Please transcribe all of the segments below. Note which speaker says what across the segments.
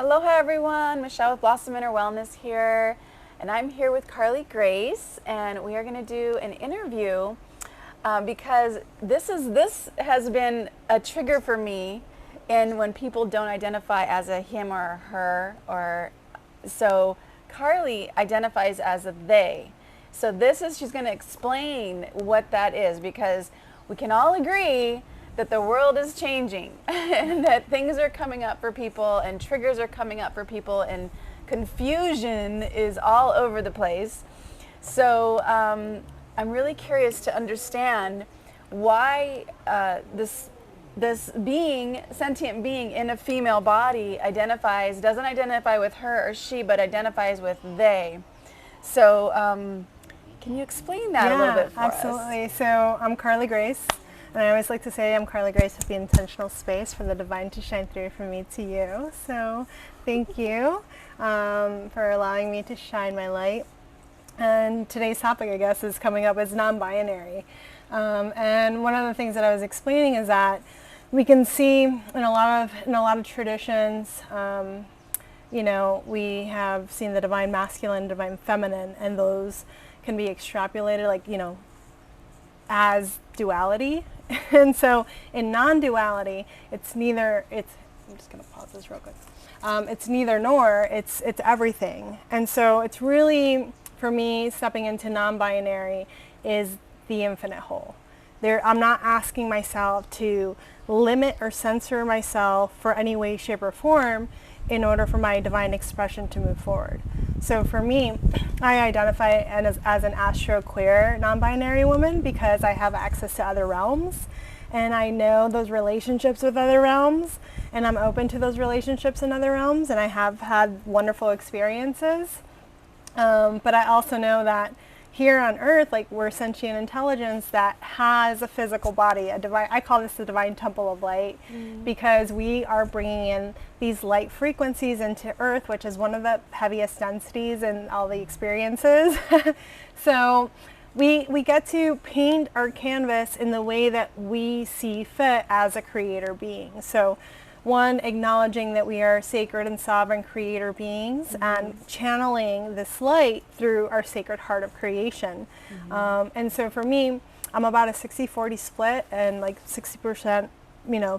Speaker 1: Aloha everyone, Michelle with Blossom Inner Wellness here, and I'm here with Carly Grace, and we are going to do an interview because this has been a trigger for me in when people don't identify as a him or a her, or so Carly identifies as a they. So she's going to explain what that is, because we can all agree that the world is changing and that things are coming up for people and triggers are coming up for people and confusion is all over the place. So I'm really curious to understand why this sentient being in a female body doesn't identify with her or she, but identifies with they. So can you explain that a little bit for us?
Speaker 2: Absolutely. So I'm Carly Grace. And I always like to say I'm Carly Grace with the intentional space for the divine to shine through from me to you. So thank you for allowing me to shine my light. And today's topic, I guess, is coming up as non-binary. And one of the things that I was explaining is that we can see in a lot of traditions, we have seen the divine masculine, divine feminine, and those can be extrapolated, as duality. And so in non-duality, I'm just going to pause this real quick. It's neither nor, it's everything. And so it's really, for me, stepping into non-binary is the infinite whole. I'm not asking myself to limit or censor myself for any way, shape, or form in order for my divine expression to move forward. So for me, I identify as an astro-queer non-binary woman because I have access to other realms and I know those relationships with other realms, and I'm open to those relationships in other realms, and I have had wonderful experiences. But I also know that here on Earth, we're sentient intelligence that has a physical body, I call this the divine temple of light, because we are bringing in these light frequencies into Earth, which is one of the heaviest densities in all the experiences. So we get to paint our canvas in the way that we see fit as a creator being. So one, acknowledging that we are sacred and sovereign creator beings, and channeling this light through our sacred heart of creation. And so for me, I'm about a 60-40 split, and 60%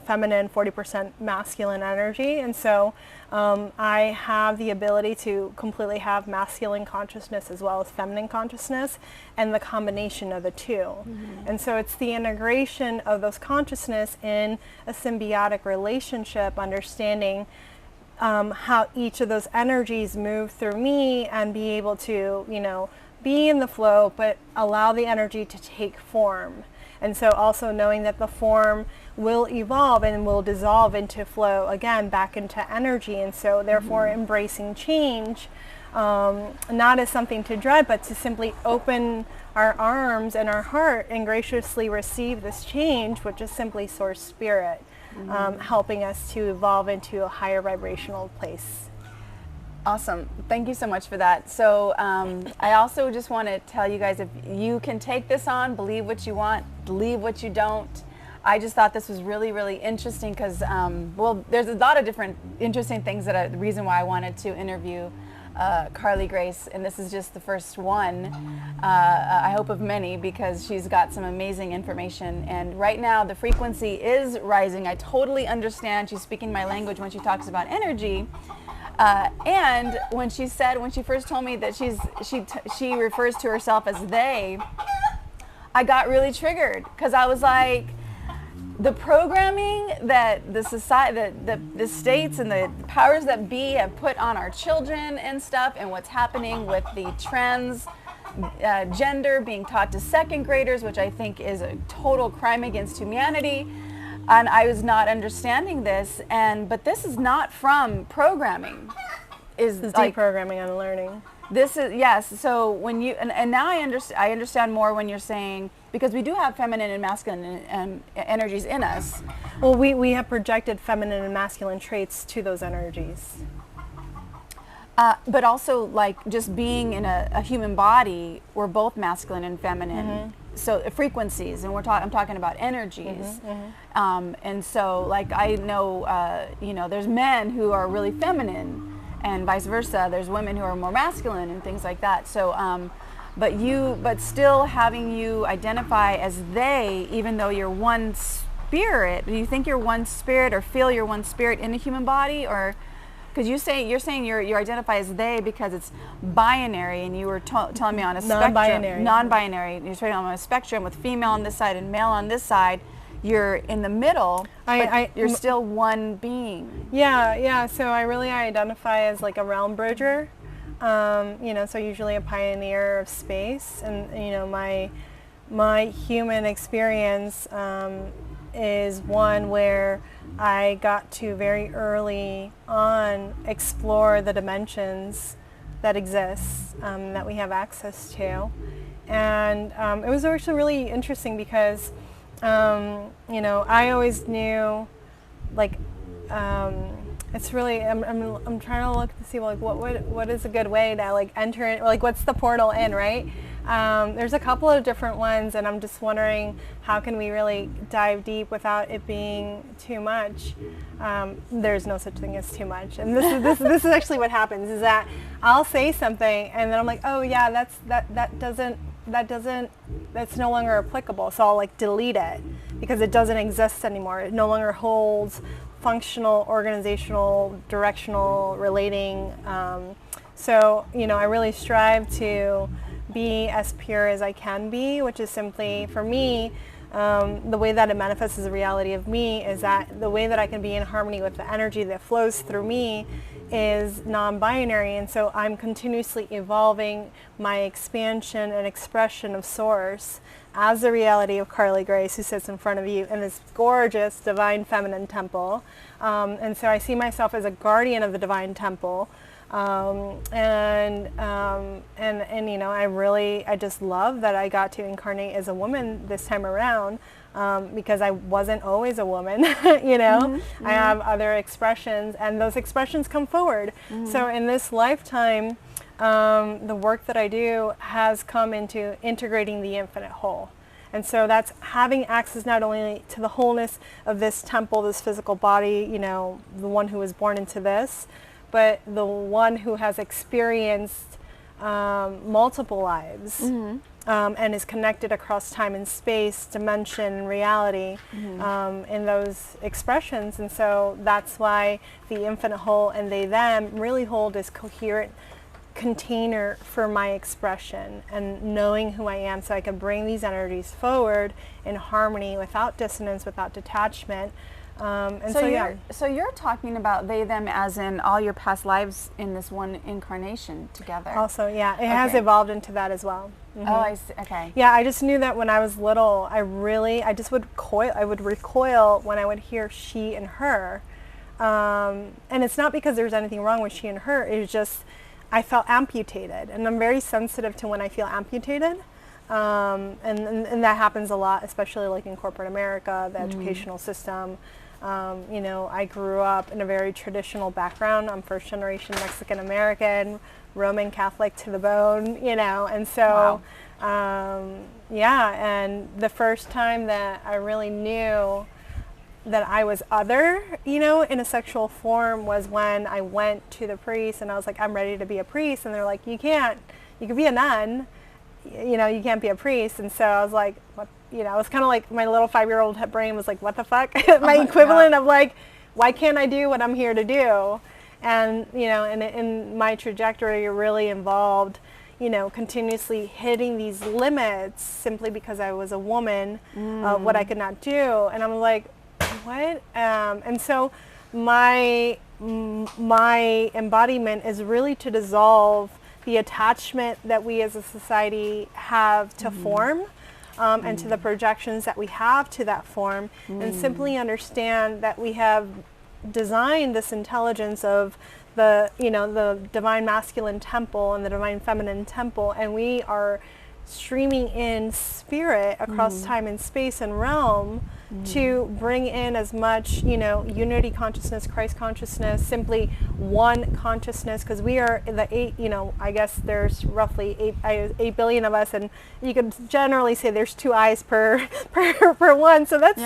Speaker 2: feminine, 40% masculine energy. And so I have the ability to completely have masculine consciousness as well as feminine consciousness, and the combination of the two. And so it's the integration of those consciousness in a symbiotic relationship, understanding how each of those energies move through me, and be able to, be in the flow, but allow the energy to take form. And so also knowing that the form will evolve and will dissolve into flow again, back into energy. And so therefore embracing change, not as something to dread, but to simply open our arms and our heart and graciously receive this change, which is simply source spirit, helping us to evolve into a higher vibrational place.
Speaker 1: Awesome. Thank you so much for that. So I also just want to tell you guys, if you can take this on, believe what you want, believe what you don't. I just thought this was really, really interesting because, there's a lot of different interesting things the reason why I wanted to interview Carly Grace, and this is just the first one, I hope of many, because she's got some amazing information. And right now the frequency is rising. I totally understand. She's speaking my language when she talks about energy. And when she first told me that she refers to herself as they, I got really triggered, because I was like, the programming that the society, the states and the powers that be have put on our children and stuff, and what's happening with the trans gender being taught to second graders, which I think is a total crime against humanity. And I was not understanding this, but this is not from programming.
Speaker 2: It's deprogramming and learning.
Speaker 1: This is, yes. So when you, and now I understand more when you're saying, because we do have feminine and masculine energies in us.
Speaker 2: Well, we have projected feminine and masculine traits to those energies.
Speaker 1: But also, just being in a human body, we're both masculine and feminine. so frequencies, and I'm talking about energies. And so like I know, you know, there's men who are really feminine, and vice versa. There's women who are more masculine and things like that. So, but still having you identify as they, even though you're one spirit. Do you think you're one spirit, or feel you're one spirit in a human body, or? Because you're saying you identify as they because it's binary, and you were telling me on a spectrum, non-binary. You're saying on a spectrum with female on this side and male on this side. You're in the middle, but you're still one being.
Speaker 2: Yeah. So I really identify as like a realm bridger. You know, so usually a pioneer of space, and you know, my human experience is one where I got to very early on explore the dimensions that exist, that we have access to. And it was actually really interesting because, you know, I always knew, like, it's really, I'm trying to look to see, like, what is a good way to, like, enter it, like, what's the portal in, right? There's a couple of different ones, and I'm just wondering how can we really dive deep without it being too much. There's no such thing as too much, and this is actually what happens, is that I'll say something and then I'm like, oh yeah, that's no longer applicable, so I'll like delete it because it doesn't exist anymore. It no longer holds functional, organizational, directional, relating. So you know, I really strive to be as pure as I can be, which is simply, for me, the way that it manifests as a reality of me is that the way that I can be in harmony with the energy that flows through me is non-binary, and so I'm continuously evolving my expansion and expression of Source as the reality of Carly Grace, who sits in front of you in this gorgeous divine feminine temple. And so I see myself as a guardian of the divine temple. And you know, I just love that I got to incarnate as a woman this time around, because I wasn't always a woman, you know. I have other expressions, and those expressions come forward. So in this lifetime, the work that I do has come into integrating the infinite whole. And so that's having access not only to the wholeness of this temple, this physical body, you know, the one who was born into this, but the one who has experienced multiple lives, and is connected across time and space, dimension, and reality, in those expressions. And so that's why the infinite whole and they them really hold this coherent container for my expression and knowing who I am, so I can bring these energies forward in harmony, without dissonance, without detachment. And
Speaker 1: so you're talking about they, them as in all your past lives in this one incarnation together.
Speaker 2: Also, yeah, it has evolved into that as well.
Speaker 1: Oh, I see. Okay.
Speaker 2: Yeah, I just knew that when I was little, I just would recoil when I would hear she and her. And it's not because there's anything wrong with she and her, it's just I felt amputated, and I'm very sensitive to when I feel amputated. And that happens a lot, especially like in corporate America, the educational system. You know, I grew up in a very traditional background. I'm first generation Mexican American, Roman Catholic to the bone, you know, and so, yeah, and the first time that I really knew that I was other, you know, in a sexual form was when I went to the priest and I was like, I'm ready to be a priest. And they're like, you can't, you can be a nun, you know, you can't be a priest. And so I was like, what, you know, it was kind of like my little 5-year-old brain was like, what the fuck? My equivalent of like, why can't I do what I'm here to do? And, you know, and in my trajectory, it really involved, you know, continuously hitting these limits simply because I was a woman of what I could not do. And I'm like, what? And so my embodiment is really to dissolve the attachment that we as a society have to form, and to the projections that we have to that form, and simply understand that we have designed this intelligence of the, you know, the divine masculine temple and the divine feminine temple, and we are streaming in spirit across time and space and realm to bring in as much, unity consciousness, Christ consciousness, simply one consciousness, because we are the 8, I guess there's roughly 8 billion of us, and you could generally say there's 2 eyes per one, so that's,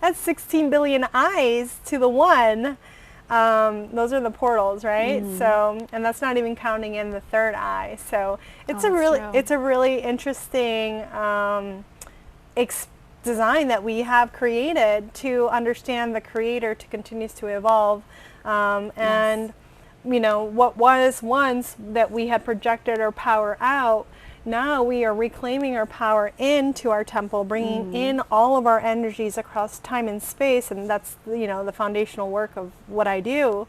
Speaker 2: that's 16 billion eyes to the one. Those are the portals, right? So, and that's not even counting in the third eye. So it's a really interesting design that we have created to understand the Creator to continues to evolve, and what was once that we had projected our power out. Now we are reclaiming our power into our temple, bringing in all of our energies across time and space, and that's the foundational work of what I do.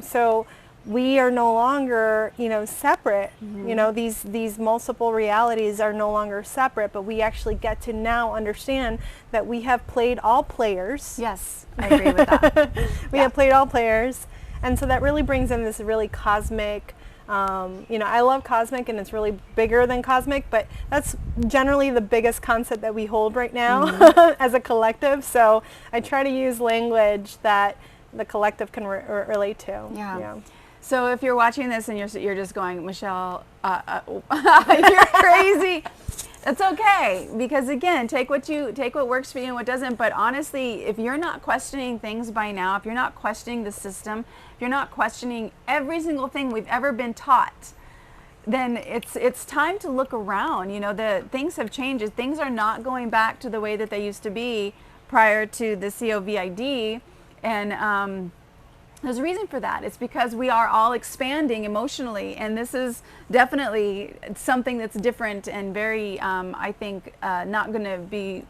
Speaker 2: So we are no longer separate. These multiple realities are no longer separate, but we actually get to now understand that we have played all players.
Speaker 1: Yes, I agree with that.
Speaker 2: We have played all players, and so that really brings in this really cosmic. I love cosmic, and it's really bigger than cosmic, but that's generally the biggest concept that we hold right now as a collective. So I try to use language that the collective can relate to.
Speaker 1: Yeah. So if you're watching this and you're just going, Michelle, you're crazy. That's okay, because again, take what works for you and what doesn't. But honestly, if you're not questioning things by now, if you're not questioning the system, if you're not questioning every single thing we've ever been taught, then it's time to look around. The things have changed. Things are not going back to the way that they used to be prior to the COVID, and there's a reason for that. It's because we are all expanding emotionally, and this is definitely something that's different and very, I think, not going to be.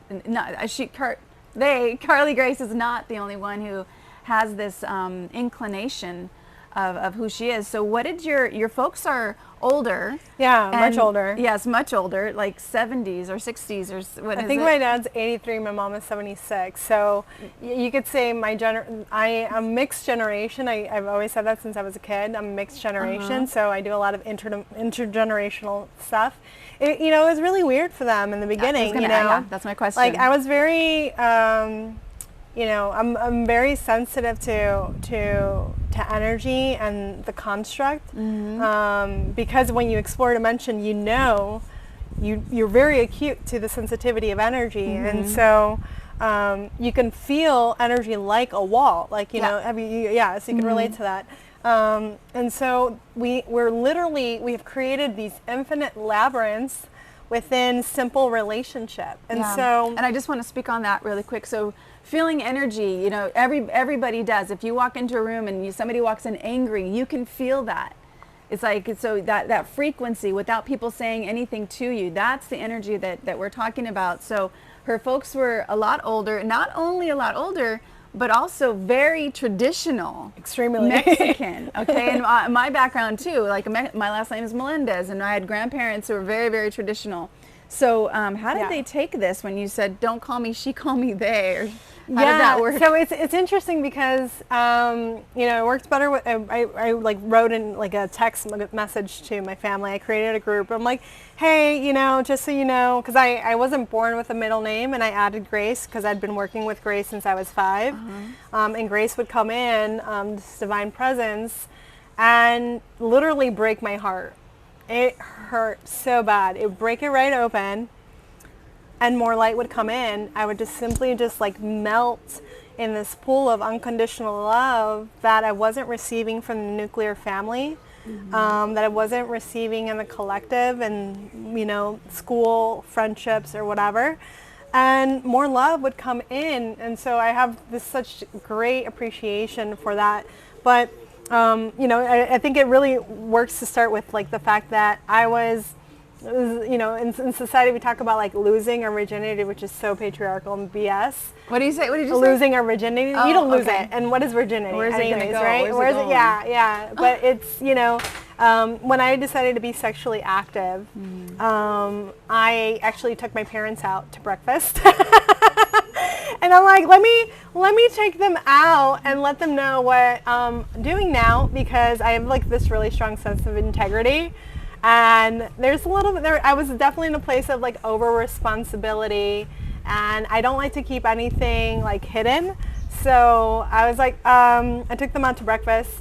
Speaker 1: Carly Grace is not the only one who has this inclination of who she is. So, what did your folks are older?
Speaker 2: Yeah, much older.
Speaker 1: Yes, much older, like 70s or 60s or what?
Speaker 2: I think my dad's 83, my mom is 76. So you could say I am mixed generation. I've always said that since I was a kid. I'm a mixed generation, so I do a lot of intergenerational stuff. It was really weird for them in the beginning.
Speaker 1: Yeah, that's my question.
Speaker 2: Like I was very, I'm very sensitive to energy and the construct, because when you explore dimension, you're very acute to the sensitivity of energy, and so you can feel energy like a wall, like so you can relate to that. And so we have created these infinite labyrinths within simple relationship, and
Speaker 1: and I just want to speak on that really quick. So feeling energy, everybody does. If you walk into a room and somebody walks in angry, you can feel that. It's like, so that frequency without people saying anything to you, that's the energy that we're talking about. So her folks were a lot older, not only a lot older, but also very traditional.
Speaker 2: Extremely
Speaker 1: Mexican. Okay, and my background too, like my last name is Melendez, and I had grandparents who were very, very traditional. So how did they take this when you said, don't call me she, call me they? Or how did that work?
Speaker 2: So it's interesting because, it works better with, I like wrote in like a text message to my family. I created a group. I'm like, hey, just so you know, because I wasn't born with a middle name, and I added Grace because I'd been working with Grace since I was 5. And Grace would come in, this divine presence, and literally break my heart. It hurt so bad. It would break it right open, and more light would come in. I would just simply like melt in this pool of unconditional love that I wasn't receiving from the nuclear family, that I wasn't receiving in the collective and, school, friendships or whatever. And more love would come in. And so I have such great appreciation for that. But I think it really works to start with like the fact that I was, in society we talk about like losing our virginity, which is so patriarchal and BS.
Speaker 1: What do you say? What did you say?
Speaker 2: Losing our virginity. You don't lose it. And what is virginity?
Speaker 1: Where's it going to go?
Speaker 2: Right? Where's it? Yeah. But it's, when I decided to be sexually active, I actually took my parents out to breakfast. And I'm like, let me take them out and let them know what I'm doing now, because I have like this really strong sense of integrity. And there's a little bit there. I was definitely in a place of like over responsibility, and I don't like to keep anything like hidden. So I was like, I took them out to breakfast,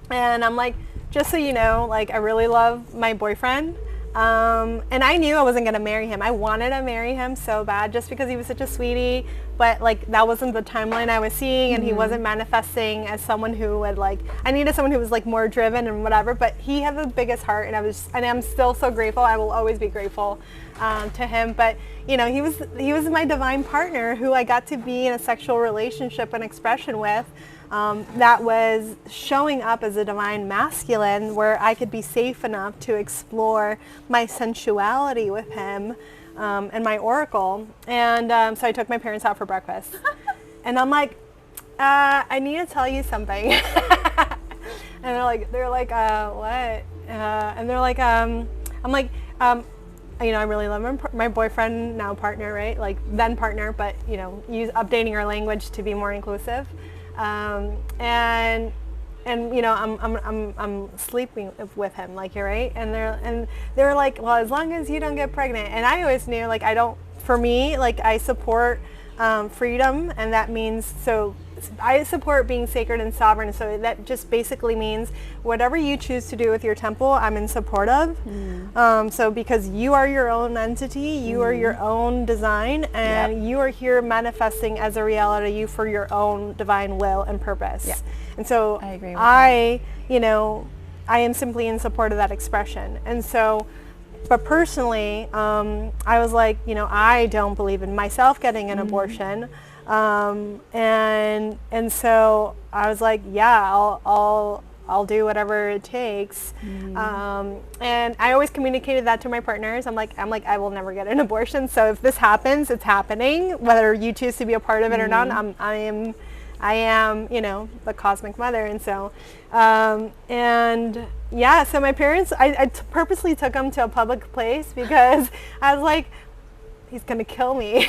Speaker 2: and I'm like, just so you know, like I really love my boyfriend. And I knew I wasn't going to marry him. I wanted to marry him so bad just because he was such a sweetie, but like that wasn't the timeline I was seeing, and he wasn't manifesting as someone who would like, I needed someone who was like more driven and whatever, but he had the biggest heart, and I'm still so grateful. I will always be grateful to him. But you know, he was my divine partner who I got to be in a sexual relationship and expression with. That was showing up as a divine masculine, where I could be safe enough to explore my sensuality with him and my oracle. And so I took my parents out for breakfast. And I'm like, I need to tell you something. And they're like, what? And they're like, I'm like, you know, I really love my boyfriend, now partner, right? Like then partner, but you know, updating our language to be more inclusive. And you know, I'm sleeping with him, like, you're right. And they're like, well, as long as you don't get pregnant. And I always knew, like, for me, like, I support freedom, and that means, so I support being sacred and sovereign. So that just basically means whatever you choose to do with your temple, I'm in support of. So because you are your own entity, you are your own design, and you are here manifesting as a reality you for your own divine will and purpose. And so
Speaker 1: I agree with that.
Speaker 2: you know, I am simply in support of that expression. And so, but personally, I was like, you know, I don't believe in myself getting an abortion. And so I was like, yeah, I'll do whatever it takes. And I always communicated that to my partners. I'm like, I will never get an abortion. So if this happens, it's happening, whether you choose to be a part of it or not. I am, you know, the cosmic mother. And so, and yeah, so my parents, I purposely took them to a public place because I was like, he's going to kill me.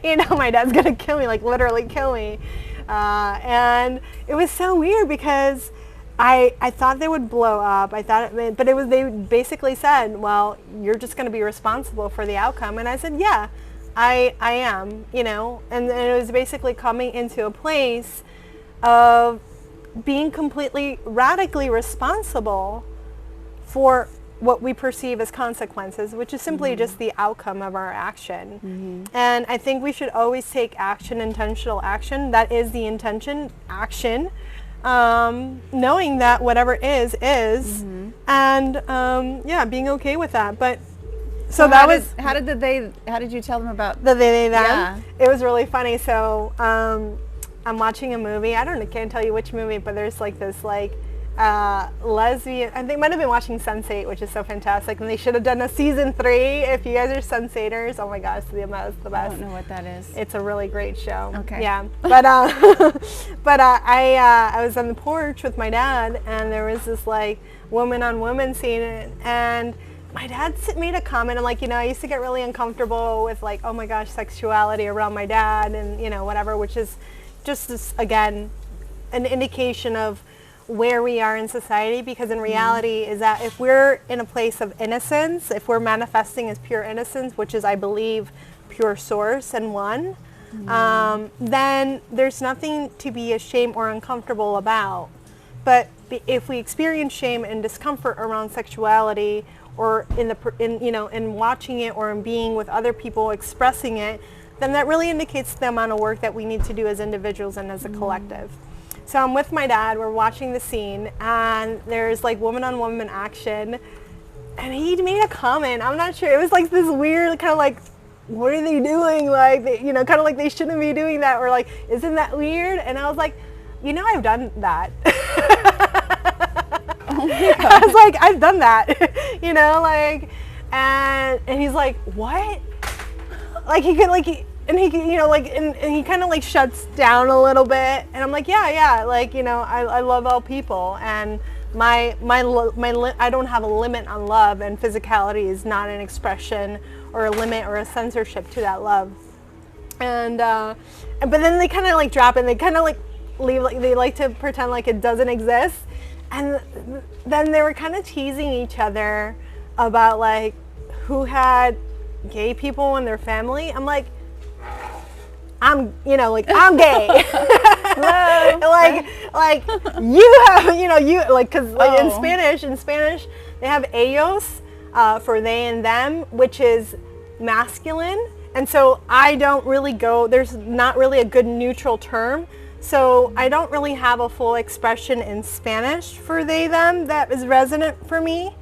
Speaker 2: You know, my dad's going to kill me, like literally kill me. And it was so weird because I thought they would blow up. But they basically said, well, you're just going to be responsible for the outcome. And I said, yeah, I am, you know, and it was basically coming into a place of being completely radically responsible for what we perceive as consequences, which is simply just the outcome of our action. And I think we should always take action, intentional action. That is the intention, action, knowing that whatever is, and yeah, being okay with that. But so that was
Speaker 1: how did you tell them about
Speaker 2: the they them?
Speaker 1: Yeah.
Speaker 2: It was really funny. So I'm watching a movie. Can't tell you which movie, but there's like this like lesbian, I think might have been watching Sense8, which is so fantastic, and they should have done a season 3. If you guys are Sense8ers, oh my gosh, the best.
Speaker 1: I don't know what that is.
Speaker 2: It's a really great show.
Speaker 1: Okay.
Speaker 2: Yeah, but I was on the porch with my dad, and there was this like woman on woman scene, and my dad made a comment. I'm like, you know, I used to get really uncomfortable with like, oh my gosh, sexuality around my dad, and you know, whatever, which is just this, again, an indication of where we are in society, because in reality is that if we're in a place of innocence, if we're manifesting as pure innocence, which is, I believe, pure source and one, then there's nothing to be ashamed or uncomfortable about. But if we experience shame and discomfort around sexuality, or in watching it, or in being with other people expressing it, then that really indicates the amount of work that we need to do as individuals and as a collective. So I'm with my dad, we're watching the scene, and there's like woman on woman action, and he made a comment, I'm not sure, it was like this weird kind of like, what are they doing? Like, kind of like they shouldn't be doing that, or like, isn't that weird? And I was like, you know, I've done that. Oh my God. I was like, I've done that, and he's like, what? Like he could like, and he kind of like shuts down a little bit, and I'm like, yeah, like, I love all people, and I don't have a limit on love, and physicality is not an expression or a limit or a censorship to that love. And but then they kind of like drop it, and they kind of like leave, like they like to pretend like it doesn't exist. and then they were kind of teasing each other about like who had gay people in their family. I'm like, I'm gay. like you have, you like, because like in Spanish they have ellos for they and them, which is masculine, and so I don't really go. There's not really a good neutral term, so I don't really have a full expression in Spanish for they them that is resonant for me.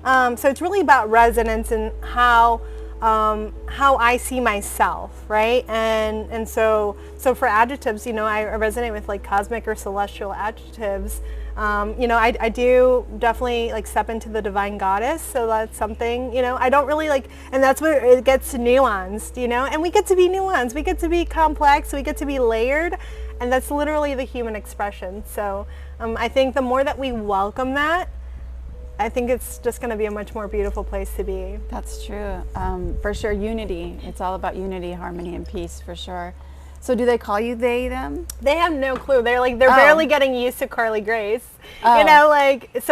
Speaker 2: So it's really about resonance and how I see myself, right? And so for adjectives, I resonate with like cosmic or celestial adjectives. I do definitely like step into the divine goddess, so that's something, I don't really like, and that's where it gets nuanced, and we get to be nuanced, we get to be complex, we get to be layered, and that's literally the human expression. So I think the more that we welcome that, I think it's just going to be a much more beautiful place to be.
Speaker 1: That's true. For sure, unity. It's all about unity, harmony, and peace, for sure. So do they call you they, them?
Speaker 2: They have no clue. They're barely getting used to Carly Grace. Because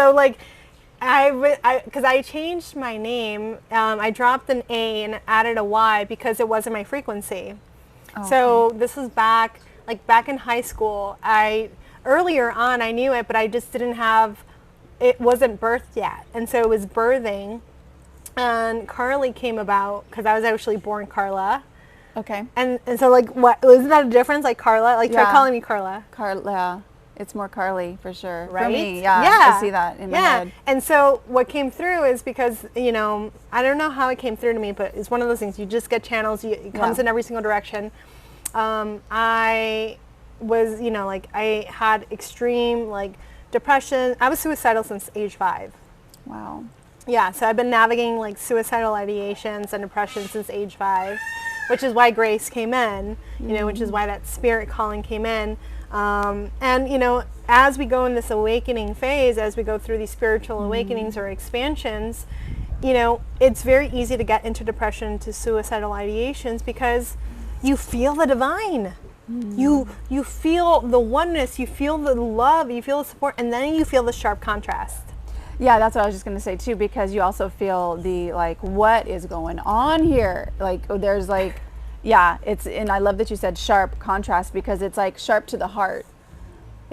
Speaker 2: I changed my name. I dropped an A and added a Y because it wasn't my frequency. Okay. So this was back in high school. Earlier on, I knew it, but I just didn't have, it wasn't birthed yet. And so it was birthing. And Carly came about because I was actually born Carla.
Speaker 1: Okay.
Speaker 2: And so like, what, isn't that a difference? Like Carla, like try calling me Carla.
Speaker 1: Carla, it's more Carly for sure.
Speaker 2: Right?
Speaker 1: For me, yeah. I see that in my head.
Speaker 2: And so what came through is because, I don't know how it came through to me, but it's one of those things, you just get channels, it comes in every single direction. I was, I had extreme depression. I was suicidal since age 5.
Speaker 1: Wow.
Speaker 2: Yeah, so I've been navigating suicidal ideations and depression since age 5. Which is why grace came in, which is why that spirit calling came in. And, as we go in this awakening phase, as we go through these spiritual awakenings or expansions, it's very easy to get into depression, to suicidal ideations, because you feel the divine. You feel the oneness, you feel the love, you feel the support, and then you feel the sharp contrast.
Speaker 1: Yeah, that's what I was just going to say too, because you also feel the what is going on here? There's and I love that you said sharp contrast, because it's sharp to the heart.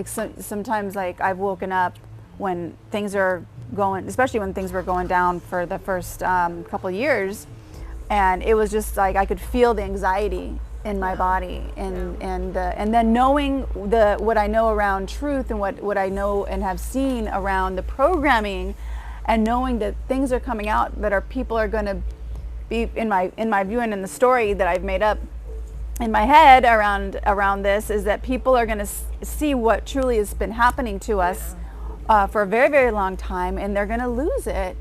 Speaker 1: Sometimes I've woken up when things are going, especially when things were going down for the first couple of years, and it was just I could feel the anxiety in my body, and then knowing what I know around truth and what I know and have seen around the programming, and knowing that things are coming out that people are going to be in my view and in the story that I've made up in my head around this, is that people are going to see what truly has been happening to us for a very, very long time, and they're going to lose it.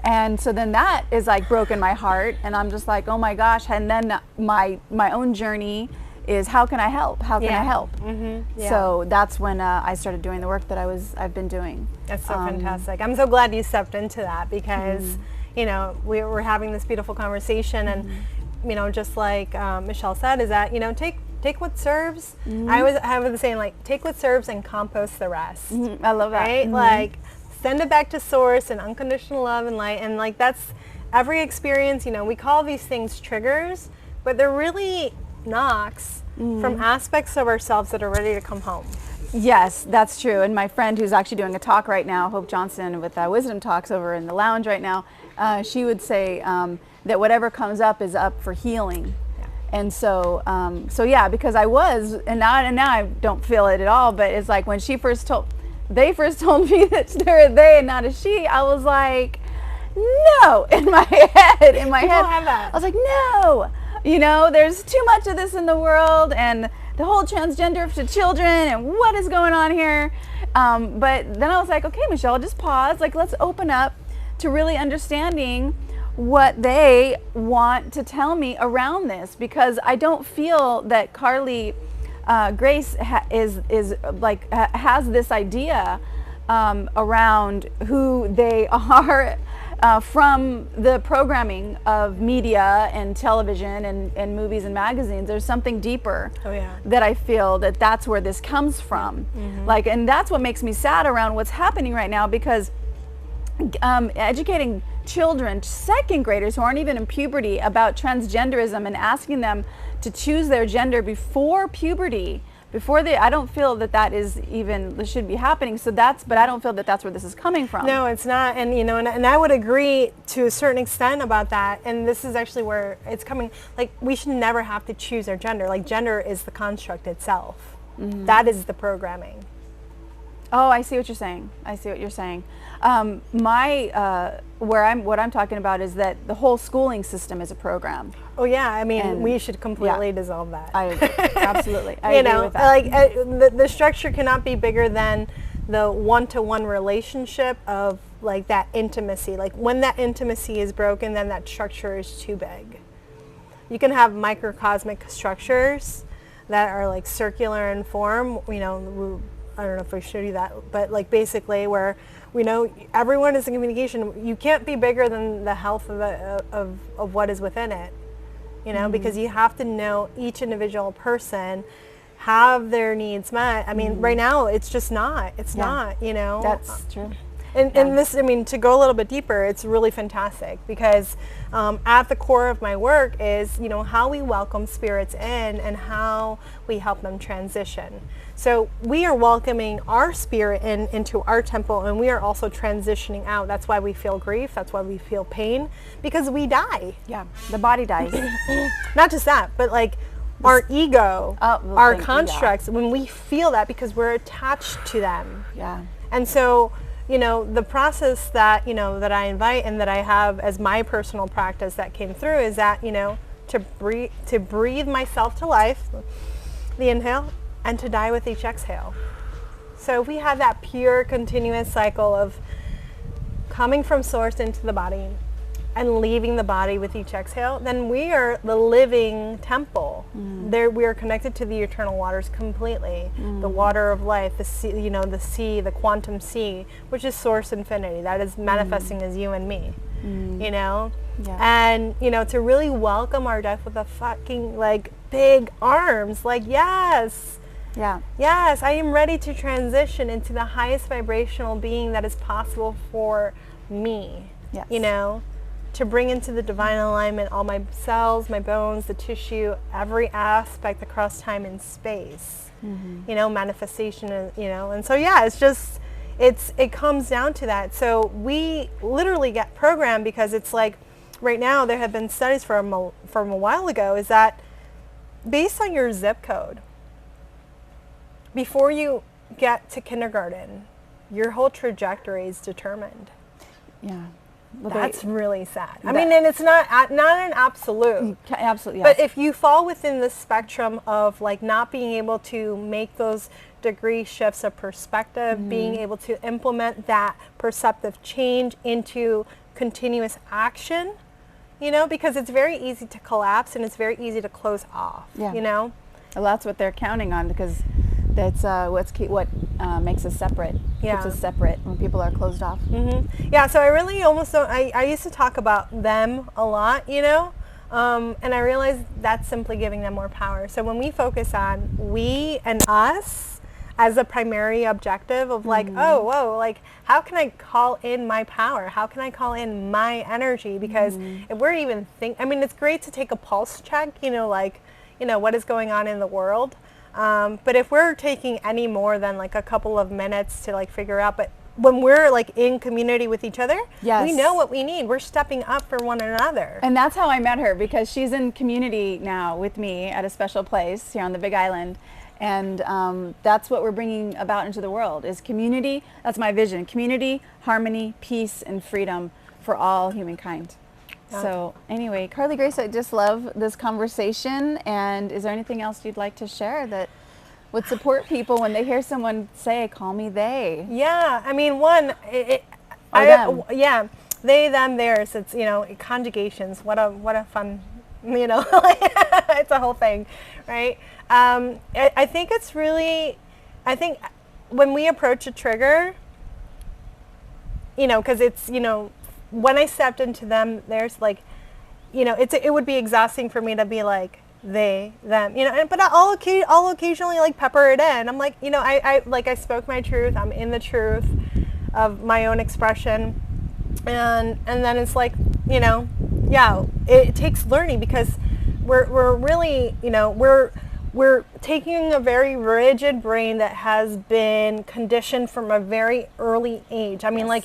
Speaker 1: And so then that is broken my heart, and I'm just oh my gosh. And then my own journey is, how can I help? How can I help? Mm-hmm. Yeah. So that's when I started doing the work that I've been doing.
Speaker 2: That's so fantastic. I'm so glad you stepped into that, because we were having this beautiful conversation, and just like Michelle said, is that take what serves. I always have the saying take what serves and compost the rest.
Speaker 1: I love that.
Speaker 2: Right? Send it back to source and unconditional love and light, and that's every experience. We call these things triggers, but they're really knocks from aspects of ourselves that are ready to come home.
Speaker 1: Yes, that's true. And my friend who's actually doing a talk right now, Hope Johnson, with Wisdom Talks over in the lounge right now, she would say that whatever comes up is up for healing. Yeah. And so because I was, and now I don't feel it at all, but it's when they first told me that they're a they and not a she, I was no, in my head.
Speaker 2: Have that.
Speaker 1: I was no, there's too much of this in the world, and the whole transgender to children, and what is going on here? But then I was okay, Michelle, just pause. Let's open up to really understanding what they want to tell me around this, because I don't feel that Carly Grace has this idea around who they are from the programming of media and television and movies and magazines. There's something deeper that I feel that's where this comes from. Like, and that's what makes me sad around what's happening right now, because educating children, second graders who aren't even in puberty, about transgenderism and asking them to choose their gender before puberty, I don't feel that is even should be happening. So but I don't feel that that's where this is coming from.
Speaker 2: No, it's not. And you know, and I would agree to a certain extent about that. And this is actually where it's coming. Like, we should never have to choose our gender. Like, gender is the construct itself. That is the programming.
Speaker 1: Oh, I see what you're saying. What I'm talking about is that the whole schooling system is a program.
Speaker 2: Oh yeah, I mean, we should completely dissolve that.
Speaker 1: I agree. Absolutely. I
Speaker 2: you
Speaker 1: agree
Speaker 2: know,
Speaker 1: with that.
Speaker 2: like the structure cannot be bigger than the one-to-one relationship of like that intimacy. Like, when that intimacy is broken, then that structure is too big. You can have microcosmic structures that are like circular in form. You know, I don't know if I showed you that, but like basically where we know everyone is in communication. You can't be bigger than the health of what is within it, you know, because you have to know each individual person, have their needs met. I mean, right now it's just not. It's not, you know.
Speaker 1: That's true.
Speaker 2: And this, I mean, to go a little bit deeper, it's really fantastic because at the core of my work is, you know, how we welcome spirits in and how we help them transition. So we are welcoming our spirit into our temple, and we are also transitioning out. That's why we feel grief. That's why we feel pain, because we die.
Speaker 1: Yeah, the body dies.
Speaker 2: Not just that, but like our ego, our constructs, when we feel that, because we're attached to them.
Speaker 1: Yeah.
Speaker 2: And so, you know, the process that, you know, that I invite and that I have as my personal practice that came through is that, you know, to breathe myself to life, the inhale, and to die with each exhale. So if we have that pure continuous cycle of coming from source into the body and leaving the body with each exhale, then we are the living temple. There, we are connected to the eternal waters completely. The water of life, the sea, you know, the sea, the quantum sea, which is source infinity. That is manifesting as you and me, you know?
Speaker 1: Yeah.
Speaker 2: And, you know, to really welcome our death with a fucking, like, big arms. Like, yes.
Speaker 1: Yeah.
Speaker 2: Yes, I am ready to transition into the highest vibrational being that is possible for me.
Speaker 1: Yes.
Speaker 2: You know? To bring into the divine alignment all my cells, my bones, the tissue, every aspect across time and space, you know, manifestation, and, you know, and so, yeah, it's just, it comes down to that. So we literally get programmed because it's like, right now there have been studies from a while ago, is that based on your zip code, before you get to kindergarten, your whole trajectory is determined.
Speaker 1: Yeah.
Speaker 2: Well, that's really sad. I mean, and it's not an absolute.
Speaker 1: Absolutely,
Speaker 2: yes. But if you fall within the spectrum of like not being able to make those degree shifts of perspective, being able to implement that perceptive change into continuous action, you know, because it's very easy to collapse and it's very easy to close off, you know.
Speaker 1: Well, that's what they're counting on, because that's what makes us separate. Keeps us separate when people are closed off.
Speaker 2: Yeah, so I really almost don't, I used to talk about them a lot, you know, and I realized that's simply giving them more power. So when we focus on we and us as a primary objective of like, oh, whoa, like, how can I call in my power? How can I call in my energy? Because if we're even I mean, it's great to take a pulse check, you know, like, you know, what is going on in the world. But if we're taking any more than like a couple of minutes to like figure out, but when we're like in community with each other, we know what we need. We're stepping up for one another.
Speaker 1: And that's how I met her, because she's in community now with me at a special place here on the Big Island. And that's what we're bringing about into the world, is community. That's my vision. Community, harmony, peace, and freedom for all humankind. So anyway, Carly Grace, I just love this conversation. And is there anything else you'd like to share that would support people when they hear someone say, call me they?
Speaker 2: Yeah, I mean, one,
Speaker 1: them.
Speaker 2: Yeah, they, them, theirs. It's, you know, conjugations. What a fun, you know, it's a whole thing, right? I think it's really, I think when we approach a trigger, you know, because it's, you know, when I stepped into them, there's like, you know, it would be exhausting for me to be like they, them, you know, but I'll occasionally like pepper it in. I'm like, you know, I spoke my truth. I'm in the truth of my own expression. And then it's like, you know, yeah, it takes learning, because we're really, you know, we're taking a very rigid brain that has been conditioned from a very early age. I mean, like,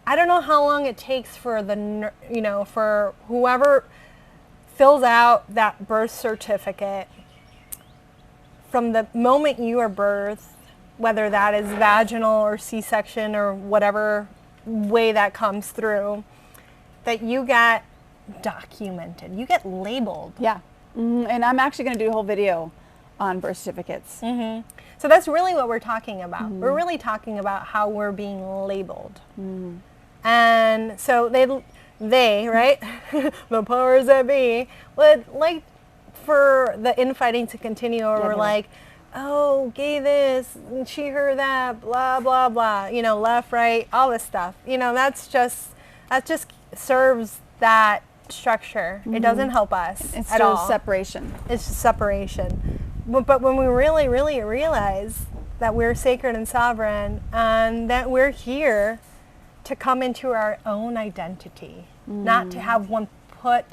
Speaker 2: I don't know how long it takes for for whoever fills out that birth certificate, from the moment you are birthed, whether that is vaginal or C-section or whatever way that comes through, that you get documented, you get labeled.
Speaker 1: Yeah. Mm-hmm. And I'm actually going to do a whole video on birth certificates.
Speaker 2: Mm-hmm. So that's really what we're talking about. Mm-hmm. We're really talking about how we're being labeled. Mm-hmm. And so they right, the powers that be, would like for the infighting to continue, or we're like, oh, gay this, and she, her, that, blah, blah, blah, you know, left, right, all this stuff. You know, that just serves that structure. Mm-hmm. It doesn't help us at all.
Speaker 1: It's separation.
Speaker 2: It's just separation. But when we really, really realize that we're sacred and sovereign, and that we're here to come into our own identity, not to have one put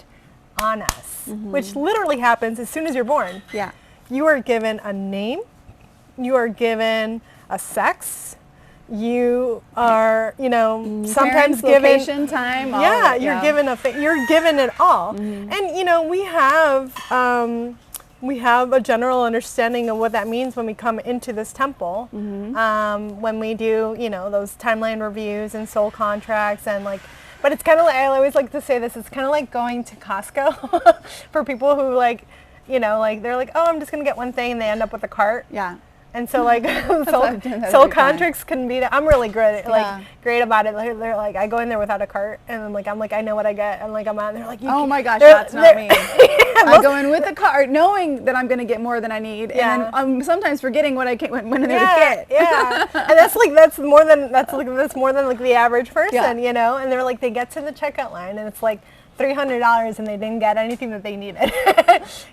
Speaker 2: on us, which literally happens as soon as you're born.
Speaker 1: Yeah.
Speaker 2: You are given a name, you are given a sex, you are, you know, sometimes given
Speaker 1: location, time.
Speaker 2: Yeah, you're given you're given it all. And you know, we have a general understanding of what that means when we come into this temple. When we do, you know, those timeline reviews and soul contracts, and like, but it's kind of like, I always like to say this, it's kind of like going to Costco for people who like, you know, like they're like, oh, I'm just gonna get one thing, and they end up with a cart.
Speaker 1: Yeah.
Speaker 2: And so like soul contracts can be that. I'm really great about it. They're like, I go in there without a cart, and I'm like, I know what I get, and like I'm out, and they're like,
Speaker 1: oh my gosh, that's not me. I go in with a cart knowing that I'm going to get more than I need, and I'm sometimes forgetting what I went in there to get.
Speaker 2: Yeah, and that's more than like the average person, you know. And they're like, they get to the checkout line, and it's like $300, and they didn't get anything that they needed,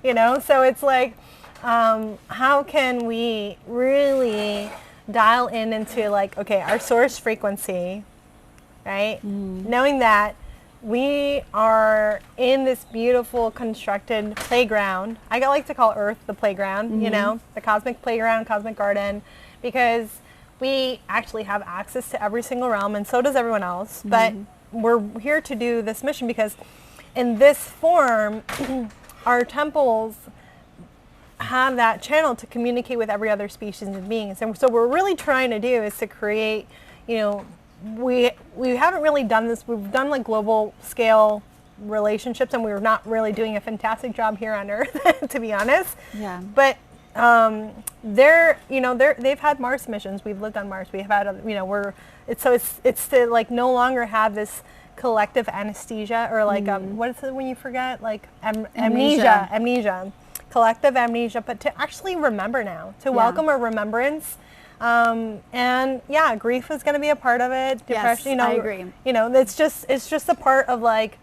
Speaker 2: you know. So it's like, how can we really dial into like, okay, our source frequency, right? Knowing that we are in this beautiful constructed playground. I like to call Earth the playground, you know, the cosmic playground, cosmic garden, because we actually have access to every single realm, and so does everyone else. But we're here to do this mission because in this form, our temples have that channel to communicate with every other species and beings. And so what we're really trying to do is to create, you know, we haven't really done this. We've done like global scale relationships, and we're not really doing a fantastic job here on Earth, to be honest.
Speaker 1: Yeah.
Speaker 2: But they've had Mars missions. We've lived on Mars. We've had, you know, it's to like no longer have this collective anesthesia, or like what is it when you forget, like amnesia, collective amnesia, but to actually remember now, to welcome a remembrance. And yeah, grief is going to be a part of it. Depression,
Speaker 1: yes,
Speaker 2: you know,
Speaker 1: I agree.
Speaker 2: You know, it's just a part of like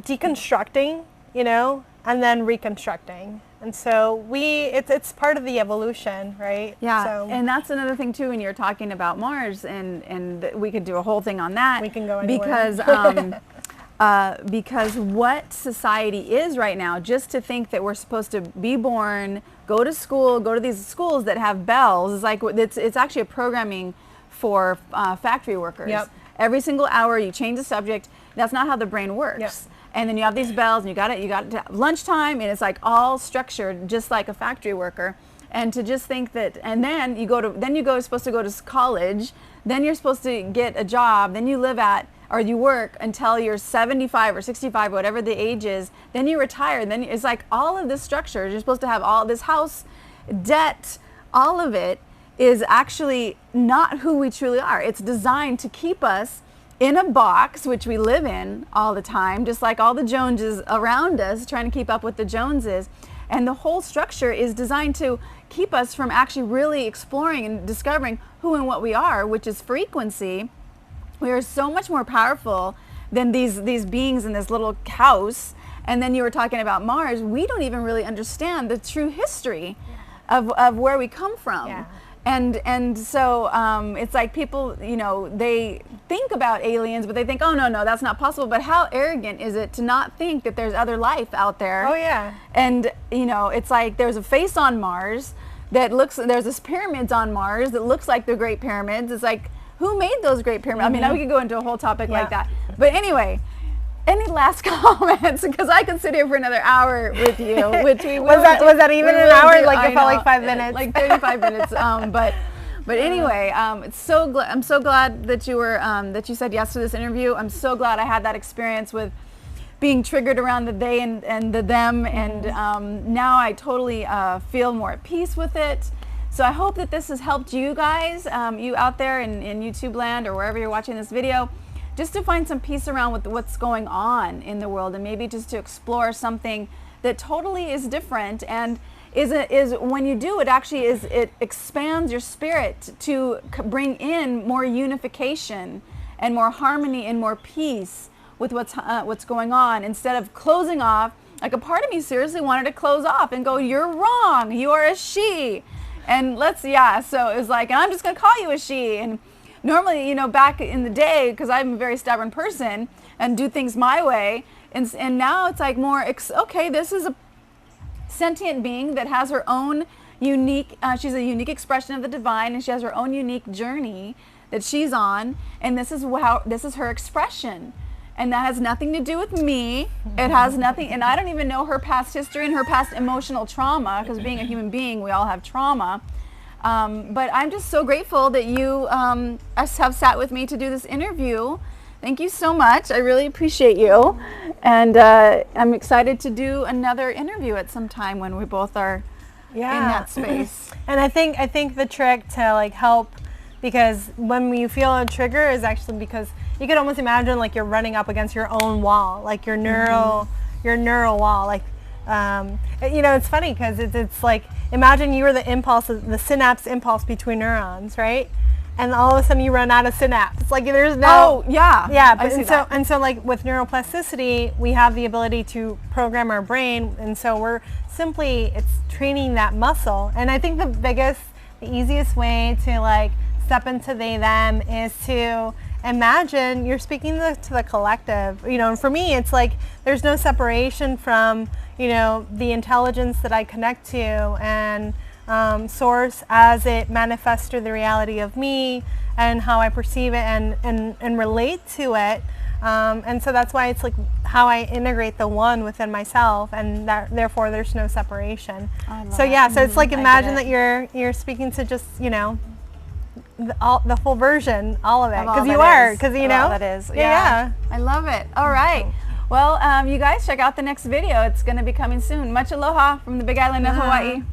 Speaker 2: deconstructing, you know, and then reconstructing. And so it's part of the evolution, right?
Speaker 1: Yeah,
Speaker 2: so,
Speaker 1: and that's another thing too. When you're talking about Mars, and we could do a whole thing on that.
Speaker 2: We can go anywhere.
Speaker 1: Because what society is right now, just to think that we're supposed to be born, go to school, go to these schools that have bells, is like it's actually a programming for factory workers.
Speaker 2: Yep.
Speaker 1: Every single hour you change the subject. That's not how the brain works.
Speaker 2: Yep.
Speaker 1: And then you have these bells, and you got it lunchtime, and it's like all structured just like a factory worker. And to just think that, and then you're supposed to go to college, then you're supposed to get a job, then you you work until you're 75 or 65, whatever the age is, then you retire, then it's like all of this structure, you're supposed to have all this house, debt, all of it is actually not who we truly are. It's designed to keep us in a box, which we live in all the time, just like all the Joneses around us, trying to keep up with the Joneses. And the whole structure is designed to keep us from actually really exploring and discovering who and what we are, which is frequency. We are so much more powerful than these beings in this little house. And then you were talking about Mars. We don't even really understand the true history of where we come from.
Speaker 2: Yeah.
Speaker 1: And so it's like people, you know, they think about aliens, but they think, oh, no, that's not possible. But how arrogant is it to not think that there's other life out there?
Speaker 2: Oh, yeah.
Speaker 1: And, you know, it's like there's a face on Mars that looks, there's this pyramids on Mars that looks like the Great Pyramids. It's like, who made those Great Pyramids? I mean, we could go into a whole topic like that. But anyway, any last comments? Because I can sit here for another hour with you, which we will.
Speaker 2: Was that even an hour? Like it felt like 5 minutes.
Speaker 1: Like 35 minutes. But anyway, I'm so glad that you were that you said yes to this interview. I'm so glad I had that experience with being triggered around the they and the them, and now I totally feel more at peace with it. So I hope that this has helped you guys, you out there in YouTube land or wherever you're watching this video, just to find some peace around with what's going on in the world, and maybe just to explore something that totally is different, and is when you do it, actually it expands your spirit to bring in more unification and more harmony and more peace with what's going on, instead of closing off. Like, a part of me seriously wanted to close off and go, you're wrong, you are a she, and so it was like, and I'm just gonna call you a she. And normally, you know, back in the day, because I'm a very stubborn person and do things my way, and now it's like more, okay, this is a sentient being that has her own unique, she's a unique expression of the divine, and she has her own unique journey that she's on, and this is her expression. And that has nothing to do with me. It has nothing, and I don't even know her past history and her past emotional trauma, because being a human being, we all have trauma. But I'm just so grateful that you have sat with me to do this interview. Thank you so much. I really appreciate you. And I'm excited to do another interview at some time when we both are in that space.
Speaker 2: And I think the trick to like help, because when you feel a trigger is actually because you could almost imagine like you're running up against your own wall, like your neural wall. Like, you know, it's funny because it's like, imagine you were the impulse, the synapse impulse between neurons, right? And all of a sudden you run out of synapse. Like there's no.
Speaker 1: Oh yeah.
Speaker 2: Yeah, but so like with neuroplasticity, we have the ability to program our brain, and so it's training that muscle. And I think the easiest way to like step into they them is to imagine you're speaking to the collective. You know, and for me, it's like there's no separation from, you know, the intelligence that I connect to and source as it manifests through the reality of me and how I perceive it and relate to it. And so that's why it's like how I integrate the one within myself, and that therefore there's no separation. So yeah, so it's like imagine that you're speaking to just, you know, the full version, all of it, because you are, because you know
Speaker 1: that is.
Speaker 2: Yeah.
Speaker 1: I love it. All right. Well, you guys check out the next video. It's going to be coming soon. Much aloha from the Big Island of Hawaii.